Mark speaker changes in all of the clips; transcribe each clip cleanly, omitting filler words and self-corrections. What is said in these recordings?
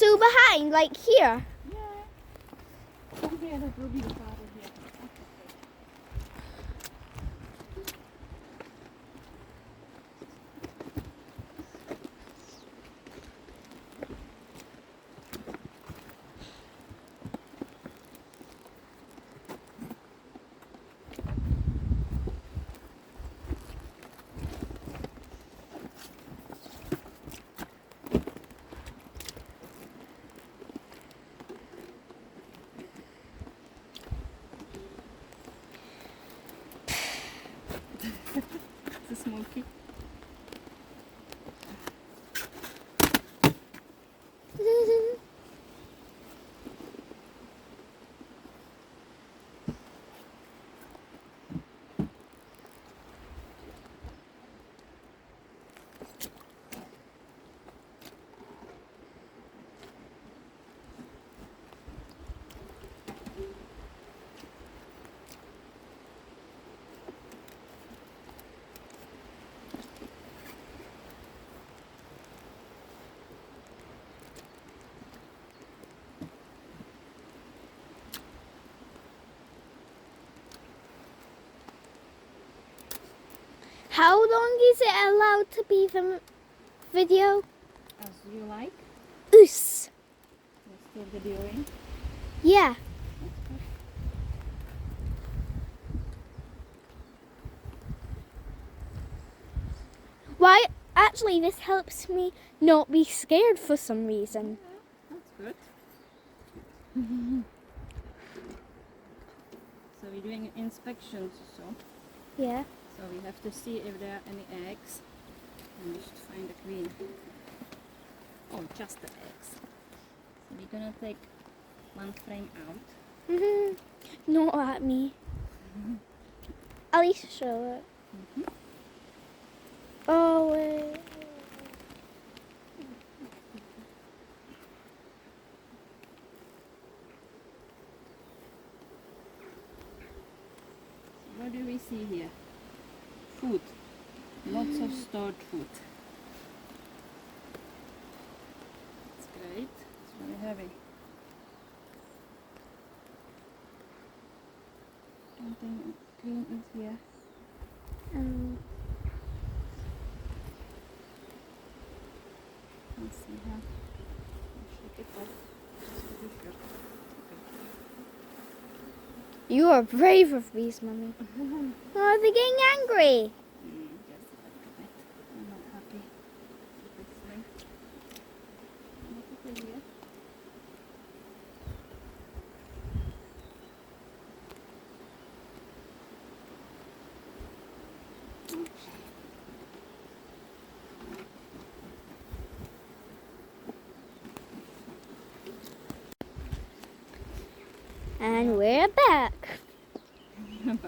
Speaker 1: Also behind, like here.
Speaker 2: Yeah. Over here, that will be the part of here. It's a smoky.
Speaker 1: How long is it allowed to be the video?
Speaker 2: As you like.
Speaker 1: Oos.
Speaker 2: We're still videoing.
Speaker 1: Yeah. Why? Actually, this helps me not be scared for some reason.
Speaker 2: That's good. So we're doing inspections, so
Speaker 1: Yeah.
Speaker 2: we have to see if there are any eggs, and we should find the queen. Oh, just the eggs. So we're gonna take one frame out.
Speaker 1: Not at me. At least show it. Oh, wait.
Speaker 2: What do we see here? Food. Lots of stored food. It's great. It's very heavy. Something green is here. Let's see how. Shake it off. Just to be sure.
Speaker 1: You are brave of these, Mummy. Oh, they're getting angry.
Speaker 2: Just a little bit. I'm not happy with this thing. Look at here.
Speaker 1: And we're back.
Speaker 2: Okay,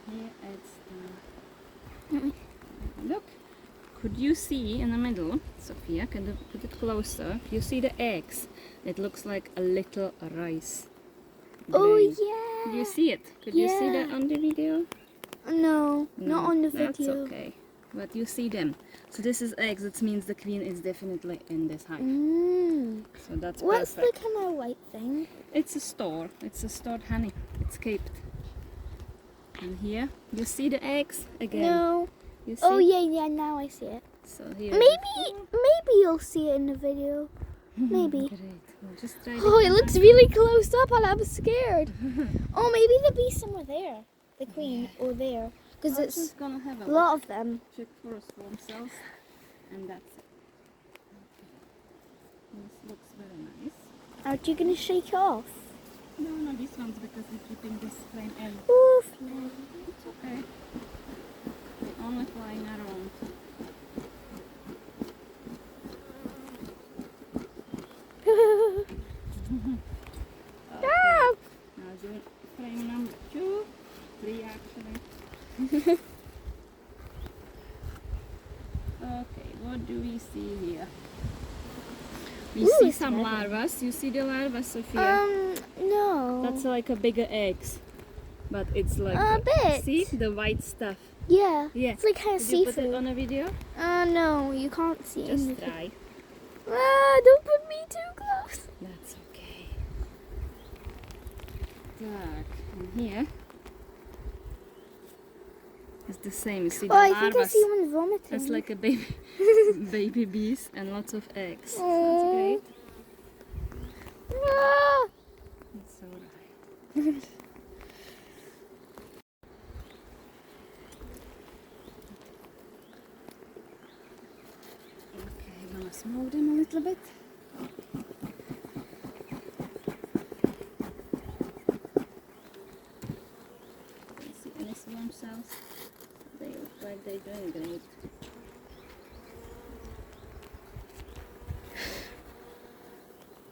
Speaker 2: here it's look. Could you see in the middle, Sophia? Can you put it closer? You see the eggs? It looks like a little rice.
Speaker 1: Oh,
Speaker 2: grain.
Speaker 1: yeah.
Speaker 2: Could you see it? Could you see that
Speaker 1: Yeah.
Speaker 2: on the video?
Speaker 1: No, not on the
Speaker 2: That's
Speaker 1: video.
Speaker 2: okay. But you see them. So this is eggs. That means the queen is definitely in this hive. So that's
Speaker 1: What's
Speaker 2: perfect.
Speaker 1: the kind of white thing?
Speaker 2: It's a store. It's a stored honey. It's kept. And here, you see the eggs again.
Speaker 1: No.
Speaker 2: You see?
Speaker 1: Oh yeah, now I see it.
Speaker 2: So here.
Speaker 1: Maybe you'll see it in the video. Maybe.
Speaker 2: Great. We'll just try
Speaker 1: Oh, it looks really close up and I'm scared. Oh, maybe there'll be somewhere there. The queen or there. Because
Speaker 2: I'm
Speaker 1: it's
Speaker 2: just gonna have
Speaker 1: a lot of them.
Speaker 2: check first for themselves, and that's it. Okay. This looks very nice.
Speaker 1: Aren't you going to shake it off?
Speaker 2: No, these ones because we're keeping this flame in.
Speaker 1: Oof.
Speaker 2: It's okay. They're only flying around.
Speaker 1: Ah!
Speaker 2: Now do frame number 2, 3 actually. Okay, what do we see here? We
Speaker 1: Ooh,
Speaker 2: see
Speaker 1: it's
Speaker 2: some
Speaker 1: heavy.
Speaker 2: larvas. You see the larvas, Sophia?
Speaker 1: No.
Speaker 2: That's like a bigger eggs, but it's like
Speaker 1: A bit.
Speaker 2: See the white stuff.
Speaker 1: Yeah.
Speaker 2: Yeah.
Speaker 1: It's like kind of
Speaker 2: Did you put it
Speaker 1: see-through.
Speaker 2: on a video?
Speaker 1: No, you can't see it in
Speaker 2: Just
Speaker 1: the
Speaker 2: try.
Speaker 1: Ah, don't put me too close.
Speaker 2: That's okay. Так, and here it's the same. You see the
Speaker 1: Oh, I think I
Speaker 2: larvas.
Speaker 1: see one vomiting.
Speaker 2: It's like a baby, baby bees and lots of eggs. So
Speaker 1: Oh.
Speaker 2: that's great.
Speaker 1: Ah.
Speaker 2: It's alright. Okay, gonna smoke them a little bit. Do you see any swarm cells? They look like they're doing great.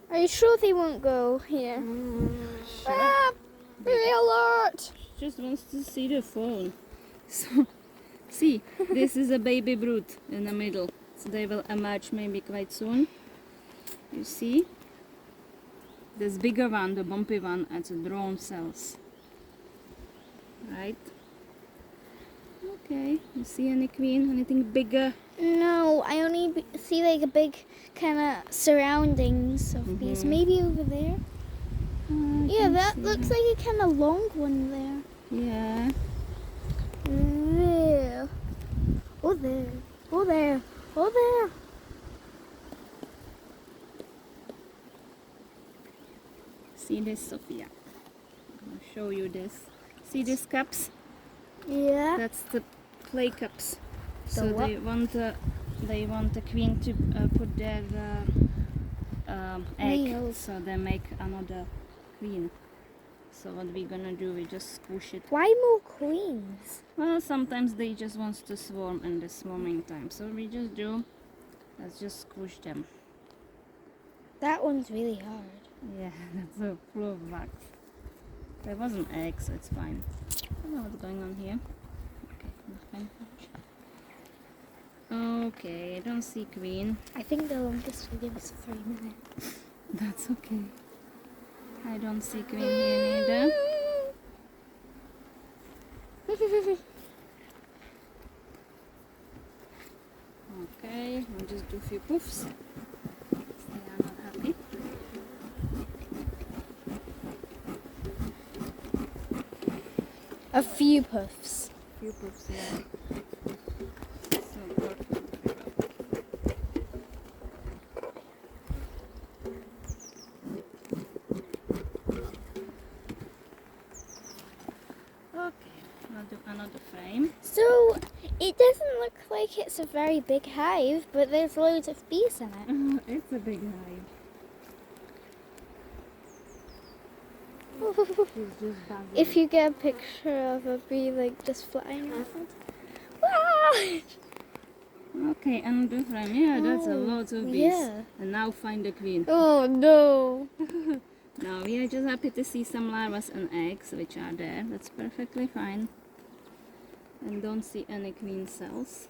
Speaker 1: Are you sure they won't go here? Ah, be alert!
Speaker 2: Just wants to see the phone. So, see, this is a baby brood in the middle. So they will emerge maybe quite soon. You see? This bigger one, the bumpy one, it's a drone cells. Right? Okay, you see any queen? Anything bigger?
Speaker 1: No, I only see like a big kind of surroundings of bees. Maybe over there. Yeah, that looks like a kind of long one there.
Speaker 2: Yeah.
Speaker 1: There. Oh, there. Oh, there. Oh, there.
Speaker 2: See this, Sophia? I'm gonna show you this. See these cups?
Speaker 1: Yeah.
Speaker 2: That's the play cups. So
Speaker 1: what?
Speaker 2: they want the queen to put their egg,
Speaker 1: Males.
Speaker 2: so they make another queen. So what we're gonna do, we just squish it.
Speaker 1: Why more queens?
Speaker 2: Well, sometimes they just want to swarm in the swarming time, so we just do. Let's just squish them.
Speaker 1: That one's really hard.
Speaker 2: Yeah, that's so full of wax. There was an egg, so it's fine. I don't know what's going on here. Okay, that's fine. Okay, I don't see queen.
Speaker 1: I think the longest video was 3 minutes.
Speaker 2: That's okay. I don't see queen here neither. Okay, we'll just do a few puffs. They are not happy.
Speaker 1: A few puffs.
Speaker 2: Few puffs, yeah. So perfect. Okay, I'll do another frame.
Speaker 1: So, it doesn't look like it's a very big hive, but there's loads of bees in it.
Speaker 2: It's a big hive. She's just buzzing.
Speaker 1: If you get a picture of a bee like just flying around. Ah!
Speaker 2: Okay, another frame. Yeah, that's a
Speaker 1: Oh,
Speaker 2: lot of bees.
Speaker 1: yeah.
Speaker 2: And now find the queen.
Speaker 1: Oh no!
Speaker 2: Now we are just happy to see some larvae and eggs which are there. That's perfectly fine. And don't see any queen cells.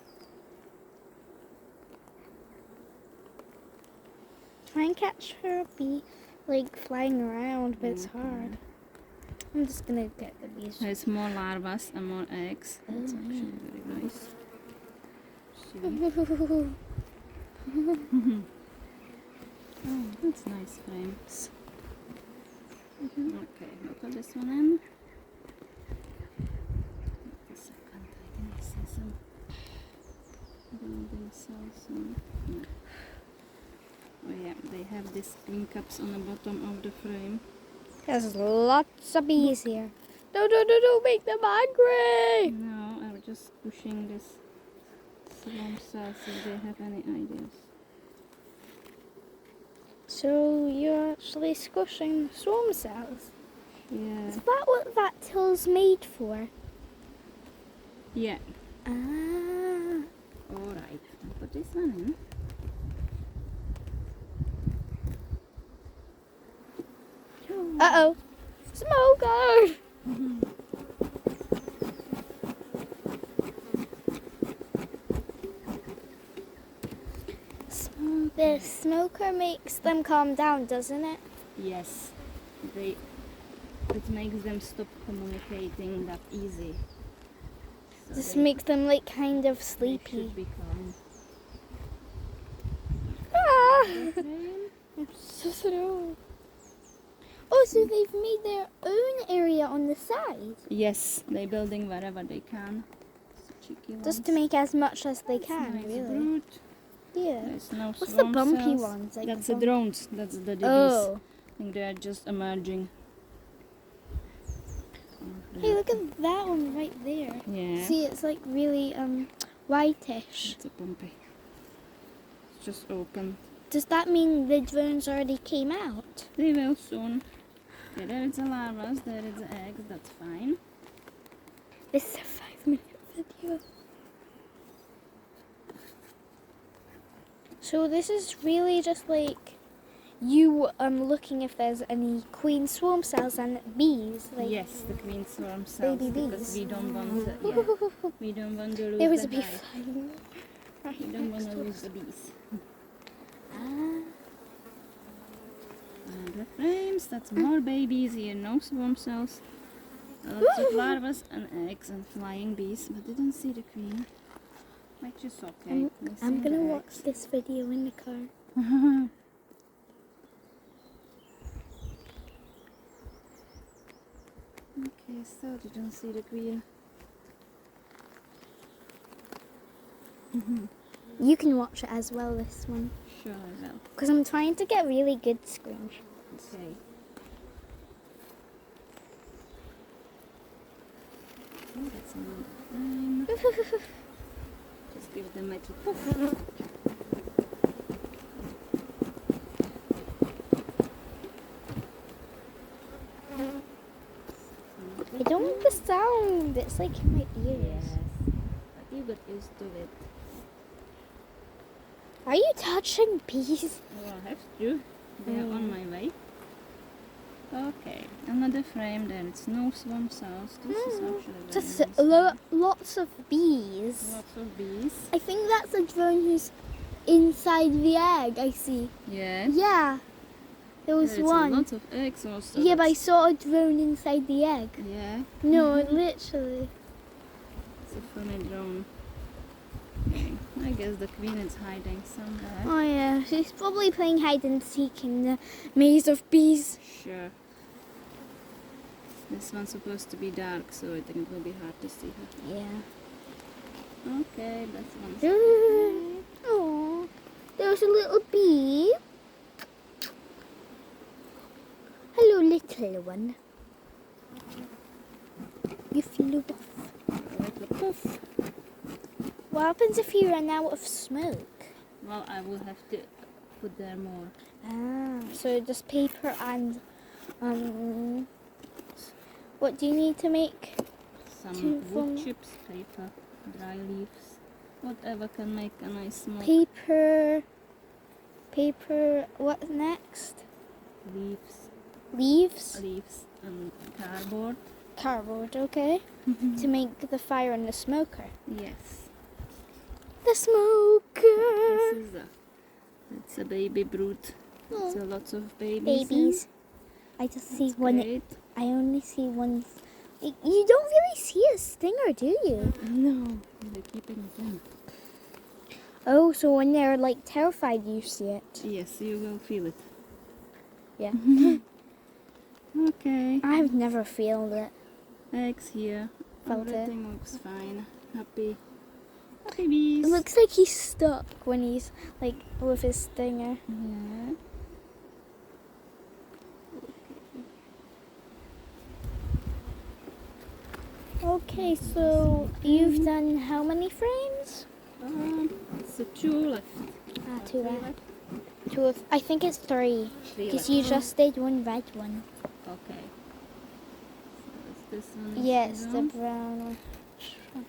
Speaker 1: Try and catch her bee like flying around, but it's hard. I'm just gonna get the bees.
Speaker 2: There's more larvae and more eggs. That's actually very nice. See? Oh, that's nice frames. Okay, we'll put this one in. Wait a second, I can see some building cells on. No. Oh yeah, they have these green cups on the bottom of the frame.
Speaker 1: There's lots of bees here. Don't make them angry!
Speaker 2: No, I was just pushing this swarm cells if they have any ideas.
Speaker 1: So you're actually squishing swarm cells.
Speaker 2: Yeah.
Speaker 1: Is that what that till's made for?
Speaker 2: Yeah.
Speaker 1: Ah.
Speaker 2: Alright, I'll put this one in.
Speaker 1: Uh-oh. Smoker! The smoker makes them calm down, doesn't it?
Speaker 2: Yes. It makes them stop communicating that easy. So
Speaker 1: Just
Speaker 2: they-
Speaker 1: makes them like kind of
Speaker 2: they
Speaker 1: sleepy.
Speaker 2: should be calm.
Speaker 1: Ah! It's a throne. Oh, so they've made their own area on the side.
Speaker 2: Yes, they're building wherever they can. It's cheeky
Speaker 1: Just to
Speaker 2: ones.
Speaker 1: make as much as they
Speaker 2: That's
Speaker 1: can,
Speaker 2: nice
Speaker 1: really.
Speaker 2: brood.
Speaker 1: Yeah.
Speaker 2: There's no
Speaker 1: What's the
Speaker 2: swarm
Speaker 1: bumpy
Speaker 2: cells.
Speaker 1: ones? Like
Speaker 2: That's
Speaker 1: the
Speaker 2: the drones. That's the DBs.
Speaker 1: Oh.
Speaker 2: I think they're just emerging.
Speaker 1: Hey, look at that one right there.
Speaker 2: Yeah.
Speaker 1: See, it's like really whitish.
Speaker 2: It's a bumpy. It's just open.
Speaker 1: Does that mean the drones already came out?
Speaker 2: They will soon. Yeah, there is the larvas, there is the eggs, that's fine.
Speaker 1: This is a 5-minute video. So this is really just like you looking if there's any queen swarm cells and bees. Like
Speaker 2: Yes, the queen swarm cells.
Speaker 1: baby
Speaker 2: Because
Speaker 1: bees.
Speaker 2: we don't want to, yeah, we don't want to lose
Speaker 1: There was
Speaker 2: the
Speaker 1: a bee
Speaker 2: hive.
Speaker 1: flying.
Speaker 2: We don't want to lose the bees.
Speaker 1: Ah.
Speaker 2: And the frames, that's more babies here, no swarm cells. Lots of larvas and eggs and flying bees, but didn't see the queen. Which is okay. We'll see
Speaker 1: I'm gonna
Speaker 2: the
Speaker 1: watch
Speaker 2: eggs.
Speaker 1: this video in the car.
Speaker 2: Okay, so didn't see the queen.
Speaker 1: You can watch it as well, this one.
Speaker 2: Sure I will.
Speaker 1: Because I'm trying to get really good screenshots.
Speaker 2: Okay. Oh, that's another frame. Just give them a poof.
Speaker 1: I don't like the sound. It's like in my ears.
Speaker 2: Yes. But you got used to it.
Speaker 1: Are you touching bees?
Speaker 2: Oh, I have to. They are on my way. Okay, another frame. There it's no swarm cells. This is actually very
Speaker 1: Just
Speaker 2: nice.
Speaker 1: lots of bees.
Speaker 2: Lots of bees.
Speaker 1: I think that's a drone who's inside the egg. I see.
Speaker 2: Yeah.
Speaker 1: Yeah, there was
Speaker 2: There's
Speaker 1: one.
Speaker 2: lots of eggs also.
Speaker 1: Yeah, but I
Speaker 2: That's-
Speaker 1: saw a drone inside the egg.
Speaker 2: Yeah.
Speaker 1: No, literally.
Speaker 2: It's a funny drone. Okay. I guess the queen is hiding somewhere.
Speaker 1: Oh yeah, she's probably playing hide and seek in the maze of bees.
Speaker 2: Sure. This one's supposed to be dark, so I think it will be hard to see her.
Speaker 1: Yeah.
Speaker 2: Okay, this one's
Speaker 1: Oh, there's a little bee. Hello, little one. You flew off.
Speaker 2: like a poof.
Speaker 1: What happens if you run out of smoke?
Speaker 2: Well, I will have to put there more.
Speaker 1: Ah, so just paper and what do you need to make?
Speaker 2: Some
Speaker 1: Two
Speaker 2: wood
Speaker 1: from-
Speaker 2: chips, paper, dry leaves, whatever can make a nice smoke.
Speaker 1: Paper. What next?
Speaker 2: Leaves,
Speaker 1: Leaves.
Speaker 2: and cardboard.
Speaker 1: Cardboard. Okay. To make the fire in the smoker.
Speaker 2: Yes.
Speaker 1: The smoker.
Speaker 2: This is it's a baby brood.
Speaker 1: Oh.
Speaker 2: So lots of babies.
Speaker 1: Babies. I just see
Speaker 2: That's
Speaker 1: one.
Speaker 2: great.
Speaker 1: I only see one. You don't really see a stinger, do you?
Speaker 2: No, they're keeping it in.
Speaker 1: Oh, so when they're like terrified, you see it.
Speaker 2: Yes, you will feel it.
Speaker 1: Yeah.
Speaker 2: Okay.
Speaker 1: I've never felt it.
Speaker 2: Eggs here.
Speaker 1: Felt it.
Speaker 2: Everything looks fine. Happy. Happy bees.
Speaker 1: It looks like he's stuck when he's like with his stinger.
Speaker 2: Yeah.
Speaker 1: Okay, so you've done how many frames?
Speaker 2: So 2 left.
Speaker 1: Ah, two left. Two of, I think it's three.
Speaker 2: 3
Speaker 1: Because
Speaker 2: left.
Speaker 1: you just did one red one.
Speaker 2: Okay. So is this one?
Speaker 1: Yes,
Speaker 2: is
Speaker 1: the
Speaker 2: brown?
Speaker 1: brown one.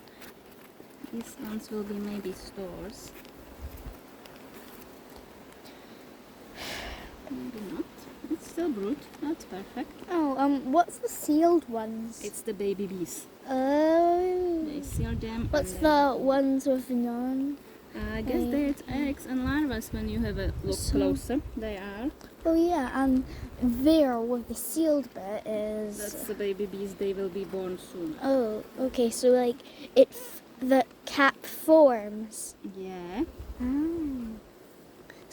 Speaker 2: These ones will be maybe stores. Maybe not. It's still brood. That's perfect.
Speaker 1: Oh, what's the sealed ones?
Speaker 2: It's the baby bees.
Speaker 1: Oh.
Speaker 2: They seal them.
Speaker 1: What's
Speaker 2: and then-
Speaker 1: the ones with none?
Speaker 2: I guess there's eggs and larvae when you have a look
Speaker 1: So-
Speaker 2: closer. They are.
Speaker 1: Oh yeah, and there with the sealed bit is.
Speaker 2: That's the baby bees. They will be born soon.
Speaker 1: Oh, okay. So like the cap forms.
Speaker 2: Yeah.
Speaker 1: Oh.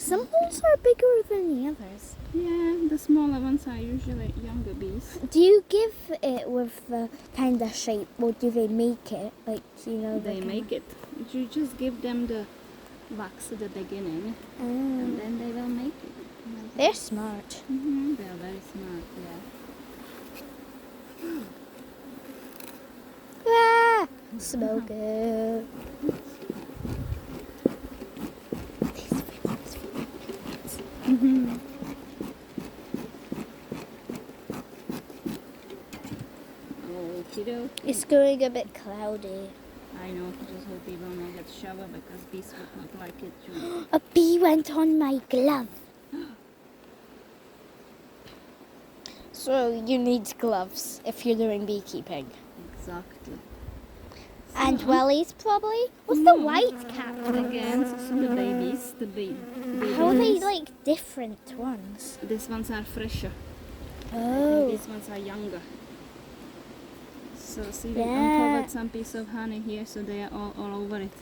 Speaker 1: Some holes are bigger than the others.
Speaker 2: Yeah, the smaller ones are usually younger bees.
Speaker 1: Do you give it with the kind of shape, or do they make it? Like, you know,
Speaker 2: They make it. You just give them the wax at the beginning, and then they will make it.
Speaker 1: They're smart.
Speaker 2: They are very smart, yeah.
Speaker 1: Ah, smoke it.
Speaker 2: Okey-doke.
Speaker 1: It's going a bit cloudy.
Speaker 2: I know, just hope we will not get shower because bees would not like it too.
Speaker 1: A bee went on my glove. So you need gloves if you're doing beekeeping.
Speaker 2: Exactly.
Speaker 1: And wellies probably? What's
Speaker 2: No.
Speaker 1: the white cap?
Speaker 2: Again, so some of the babies, the baby
Speaker 1: How are they
Speaker 2: ones.
Speaker 1: like different ones?
Speaker 2: These ones are fresher.
Speaker 1: Oh.
Speaker 2: These ones are younger. So see, we
Speaker 1: Yeah.
Speaker 2: uncovered some piece of honey here, so they are all over it.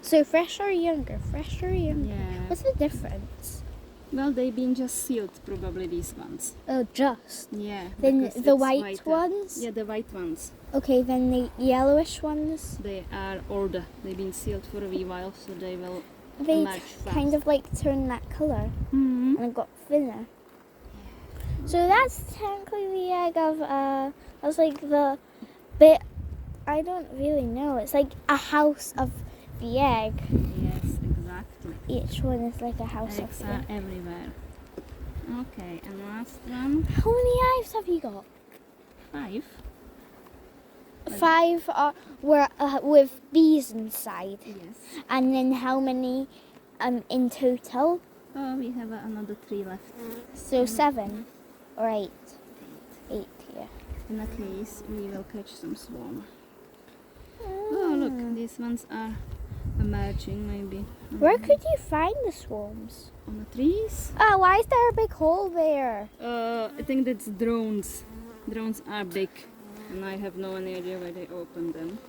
Speaker 1: So fresh or younger? Fresh or younger?
Speaker 2: Yeah.
Speaker 1: What's the difference?
Speaker 2: Well, they've been just sealed, probably these ones.
Speaker 1: Oh, just.
Speaker 2: Yeah.
Speaker 1: Then
Speaker 2: because
Speaker 1: the
Speaker 2: it's
Speaker 1: white
Speaker 2: whiter.
Speaker 1: ones?
Speaker 2: Yeah, the white ones.
Speaker 1: Okay, then the yellowish ones?
Speaker 2: They are older. They've been sealed for a wee while, so they will
Speaker 1: They
Speaker 2: emerge fast.
Speaker 1: kind of like turn that colour
Speaker 2: Mhm.
Speaker 1: and got thinner. So that's technically the egg of, that's like the bit, I don't really know. It's like a house of the egg.
Speaker 2: Yes, exactly.
Speaker 1: Each one is like a house
Speaker 2: Eggs
Speaker 1: of the
Speaker 2: are
Speaker 1: egg.
Speaker 2: everywhere. Okay, and last one,
Speaker 1: How many hives have you got?
Speaker 2: 5.
Speaker 1: 5 are with bees inside.
Speaker 2: Yes.
Speaker 1: And then how many in total?
Speaker 2: Oh, we have another 3 left.
Speaker 1: So 7 or 8? 8 here.
Speaker 2: In that case, we will catch some swarm. Oh, look, these ones are emerging maybe.
Speaker 1: Where could you find the swarms?
Speaker 2: On the trees?
Speaker 1: Oh, why is there a big hole there?
Speaker 2: I think that's drones. Drones are big, and I have no idea where they open them.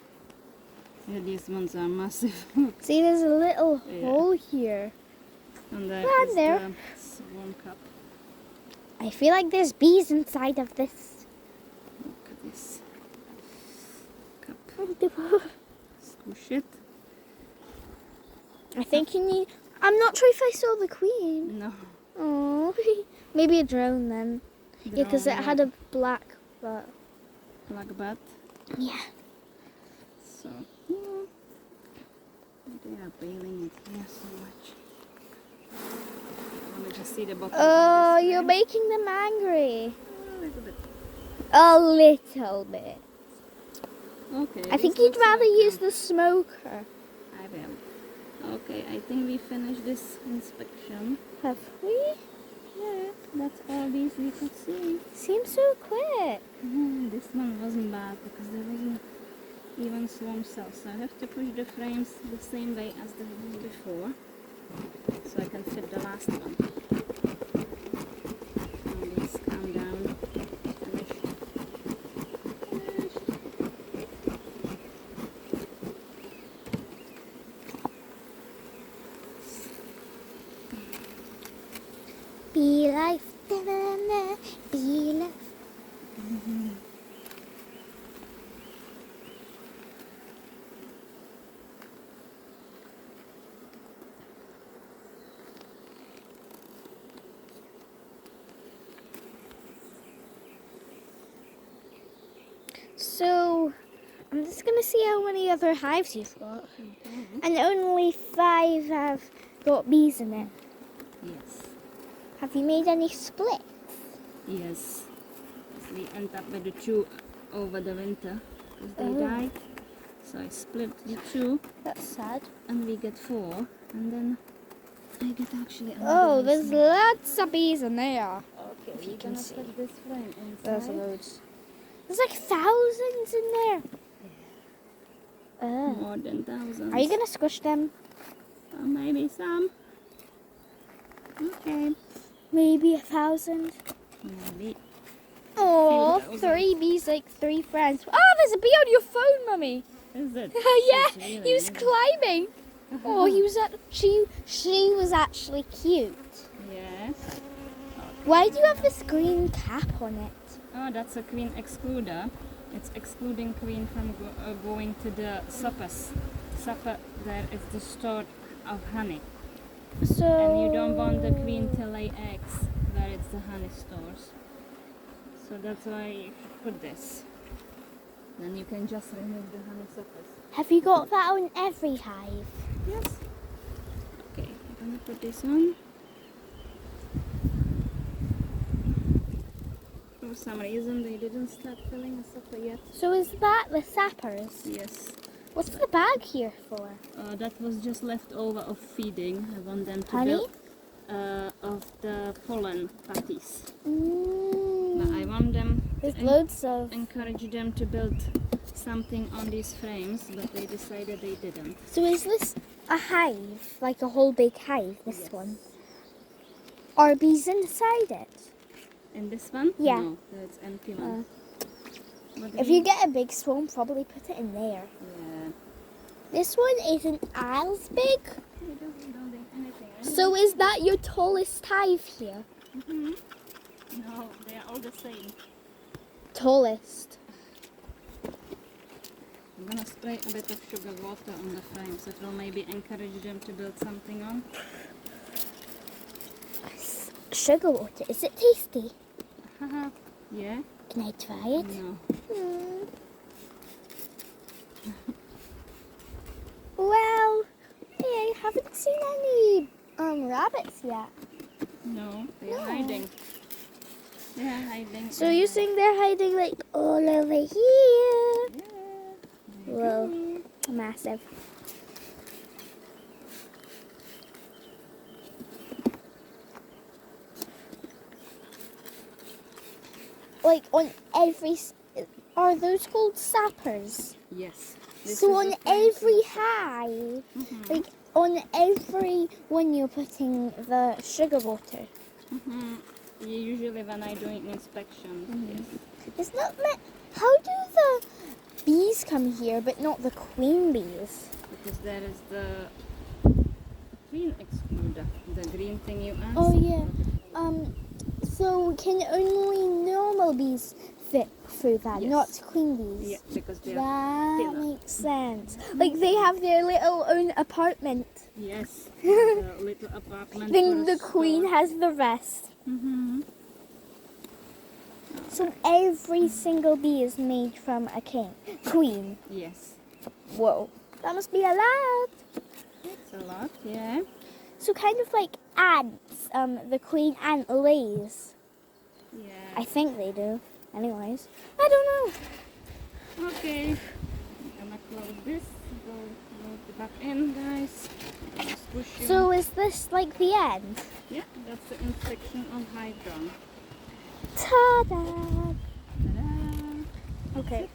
Speaker 2: Yeah, these ones are massive.
Speaker 1: See, there's a little
Speaker 2: Yeah.
Speaker 1: hole here.
Speaker 2: And there
Speaker 1: Ah,
Speaker 2: is
Speaker 1: there.
Speaker 2: the swarm cup.
Speaker 1: I feel like there's bees inside of this.
Speaker 2: Look at this cup.
Speaker 1: I
Speaker 2: Squish it.
Speaker 1: think you need. I'm not sure if I saw the queen.
Speaker 2: No.
Speaker 1: Oh, maybe a drone then. Yeah, because it
Speaker 2: Drone,
Speaker 1: had a black butt.
Speaker 2: black bat.
Speaker 1: Yeah.
Speaker 2: So, yeah. They are bailing it here so much. Let me just see the bottom.
Speaker 1: Oh,
Speaker 2: of this
Speaker 1: you're
Speaker 2: frame.
Speaker 1: making them angry.
Speaker 2: A little bit.
Speaker 1: A little bit.
Speaker 2: Okay.
Speaker 1: I
Speaker 2: this
Speaker 1: think you'd
Speaker 2: looks
Speaker 1: rather
Speaker 2: like,
Speaker 1: use the smoker.
Speaker 2: I will. Okay, I think we finished this inspection.
Speaker 1: Have we?
Speaker 2: Yeah, that's all these we could see.
Speaker 1: Seems so quick.
Speaker 2: This one wasn't bad because there wasn't even swarm cells. So I have to push the frames the same way as the one before, so I can fit the last one. And these calm down. Finished.
Speaker 1: Be life, da-da-da, be life. So, I'm just gonna see how many other hives you've got. And only 5 have got bees in it.
Speaker 2: Yes.
Speaker 1: Have you made any splits?
Speaker 2: Yes. We end up with the 2 over the winter because they
Speaker 1: Oh.
Speaker 2: died. So I split the 2
Speaker 1: That's sad.
Speaker 2: and we get 4, and then I get actually another
Speaker 1: Oh,
Speaker 2: one
Speaker 1: there's
Speaker 2: small.
Speaker 1: lots of bees in there.
Speaker 2: Okay,
Speaker 1: if you
Speaker 2: we're
Speaker 1: can
Speaker 2: gonna
Speaker 1: see.
Speaker 2: put this frame inside.
Speaker 1: There's loads. There's like thousands in there. Oh.
Speaker 2: More than thousands.
Speaker 1: Are you gonna squish them?
Speaker 2: Or maybe some. Okay.
Speaker 1: Maybe 1,000.
Speaker 2: Maybe.
Speaker 1: Oh,
Speaker 2: Few thousand.
Speaker 1: 3 bees like 3 friends. Oh, there's a bee on your phone, Mummy.
Speaker 2: Is it?
Speaker 1: Yeah,
Speaker 2: It's really
Speaker 1: he was
Speaker 2: big.
Speaker 1: climbing. Oh, she was actually cute.
Speaker 2: Yes.
Speaker 1: Why do you have this green cap on it?
Speaker 2: Oh, that's a queen excluder. It's excluding queen from going to the suppers. Supper, there is the store of honey.
Speaker 1: So.
Speaker 2: And you don't want the queen to lay eggs where it's the honey stores. So that's why you should put this. Then you can just remove the honey suppers.
Speaker 1: Have you got that on every hive?
Speaker 2: Yes. Okay, I'm gonna put this on. For some reason they didn't start filling a supper yet.
Speaker 1: So is that the sappers?
Speaker 2: Yes.
Speaker 1: What's the bag here for?
Speaker 2: That was just left over of feeding. I want them to
Speaker 1: Honey?
Speaker 2: build of the pollen patties. But
Speaker 1: Mm,
Speaker 2: I want them
Speaker 1: there's
Speaker 2: to
Speaker 1: loads of.
Speaker 2: encourage them to build something on these frames, but they decided they didn't.
Speaker 1: So is this a hive? Like a whole big hive, this
Speaker 2: Yes.
Speaker 1: one? Are bees inside it?
Speaker 2: And this one?
Speaker 1: Yeah.
Speaker 2: No, that's empty one. But
Speaker 1: If
Speaker 2: we-
Speaker 1: you get a big swarm, probably put it in there.
Speaker 2: Yeah.
Speaker 1: This one isn't as big.
Speaker 2: We don't be building anything.
Speaker 1: So is that your tallest hive here?
Speaker 2: Mhm. No, they are all the same.
Speaker 1: Tallest.
Speaker 2: I'm gonna spray a bit of sugar water on the frames. It will maybe encourage them to build something on.
Speaker 1: Sugar water. Is it tasty?
Speaker 2: Haha. Yeah?
Speaker 1: Can I try it?
Speaker 2: No.
Speaker 1: Hmm. Well, I haven't seen any rabbits yet.
Speaker 2: No, they're
Speaker 1: No.
Speaker 2: hiding. They're hiding.
Speaker 1: So you think they're hiding like all over here?
Speaker 2: Yeah.
Speaker 1: Whoa, massive. Like on every, are those called sappers?
Speaker 2: Yes. This
Speaker 1: So
Speaker 2: is
Speaker 1: on
Speaker 2: a frame
Speaker 1: every
Speaker 2: for-
Speaker 1: hive,
Speaker 2: Mhm.
Speaker 1: like on every one you're putting the sugar water.
Speaker 2: Mhm. Usually when I doing inspection, yes.
Speaker 1: It's not how do the bees come here but not the queen bees?
Speaker 2: Because there is the green excluder, the green thing you asked.
Speaker 1: Oh yeah. So can only normal bees fit through that,
Speaker 2: Yes.
Speaker 1: not queen bees?
Speaker 2: Yeah, because they are
Speaker 1: That
Speaker 2: thinner.
Speaker 1: makes sense. Like they have their little own apartment.
Speaker 2: Yes. The little apartment.
Speaker 1: Then the queen has the rest.
Speaker 2: Mm-hmm.
Speaker 1: So every single bee is made from a queen.
Speaker 2: Yes.
Speaker 1: Whoa, that must be a lot.
Speaker 2: It's a lot, yeah.
Speaker 1: So kind of like ants. The queen ant lays.
Speaker 2: Yeah.
Speaker 1: I think they do. Anyways, I don't know.
Speaker 2: Okay. I'm gonna close this. Go load it back in, guys. Just push you.
Speaker 1: So is this like the end?
Speaker 2: Yeah, that's the inspection on hive done.
Speaker 1: Ta-da!
Speaker 2: Ta-da!
Speaker 1: Okay.